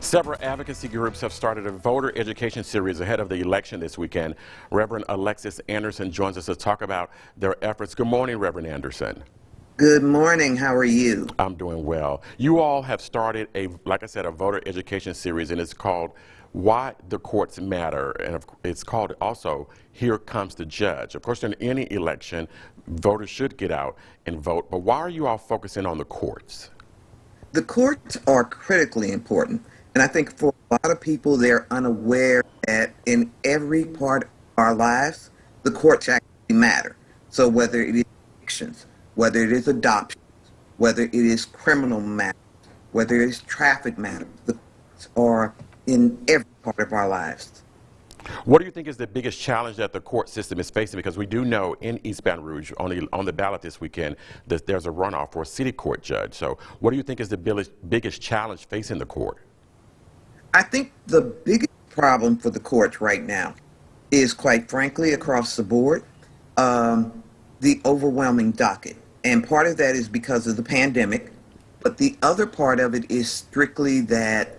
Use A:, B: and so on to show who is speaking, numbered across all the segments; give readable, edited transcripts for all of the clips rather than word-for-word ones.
A: Several advocacy groups have started a voter education series ahead of the election this weekend. Reverend Alexis Anderson joins us to talk about their efforts. Good morning, Reverend Anderson.
B: Good morning. How are you?
A: I'm doing well. You all have started like I said, a voter education series, and it's called Why the Courts Matter, and it's called also Here Comes the Judge. Of course, in any election, voters should get out and vote, but why are you all focusing on the courts?
B: The courts are critically important, and I think for a lot of people, they're unaware that in every part of our lives, the courts actually matter. So whether it is evictions, whether it is adoption, whether it is criminal matters, whether it is traffic matters, the courts are in every part of our lives.
A: What do you think is the biggest challenge that the court system is facing? Because we do know in East Baton Rouge, on the ballot this weekend, that there's a runoff for a city court judge. So what do you think is the biggest challenge facing the court?
B: I think the biggest problem for the courts right now is, quite frankly, across the board, the overwhelming docket. And part of that is because of the pandemic, but the other part of it is strictly that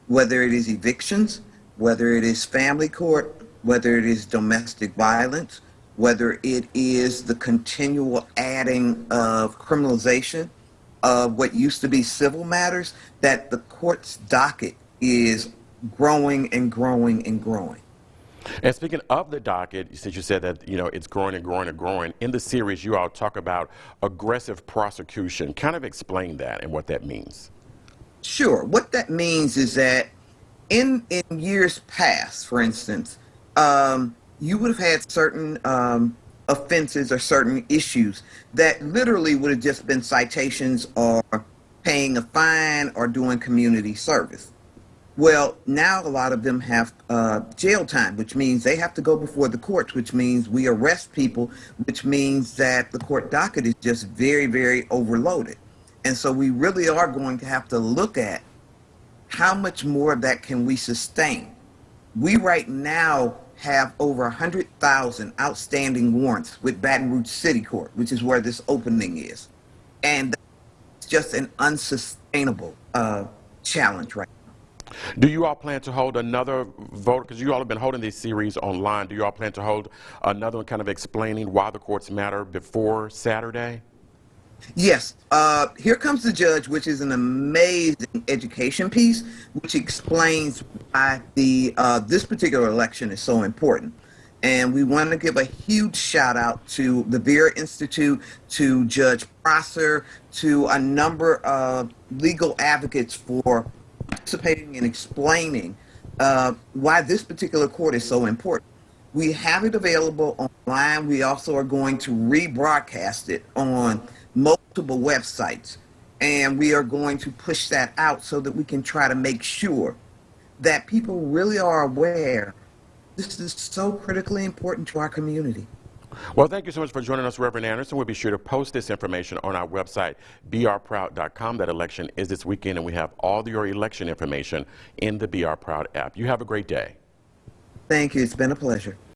B: whether it is evictions, whether it is family court, whether it is domestic violence, whether it is the continual adding of criminalization of what used to be civil matters, that the court's docket is growing and growing and growing.
A: And speaking of the docket, since you said that, it's growing and growing and growing, in the series you all talk about aggressive prosecution. Kind of explain that and what that means.
B: Sure. What that means is that in years past, for instance, you would have had certain offenses or certain issues that literally would have just been citations or paying a fine or doing community service. Well, now a lot of them have jail time, which means they have to go before the courts, which means we arrest people, which means that the court docket is just very, very overloaded. And so we really are going to have to look at how much more of that can we sustain. We right now have over 100,000 outstanding warrants with Baton Rouge City Court, which is where this opening is. And it's just an unsustainable challenge right now.
A: Do you all plan to hold another vote? Because you all have been holding this series online. Do you all plan to hold another one kind of explaining why the courts matter before Saturday?
B: Yes. Here Comes the Judge, which is an amazing education piece, which explains why this particular election is so important. And we want to give a huge shout out to the Vera Institute, to Judge Prosser, to a number of legal advocates for participating and explaining why this particular court is so important. We have it available online. We also are going to rebroadcast it on multiple websites, and we are going to push that out so that we can try to make sure that people really are aware this is so critically important to our community.
A: Well, thank you so much for joining us, Reverend Anderson. We'll be sure to post this information on our website, brproud.com. That election is this weekend, and we have all your election information in the BR Proud app. You have a great day.
B: Thank you. It's been a pleasure.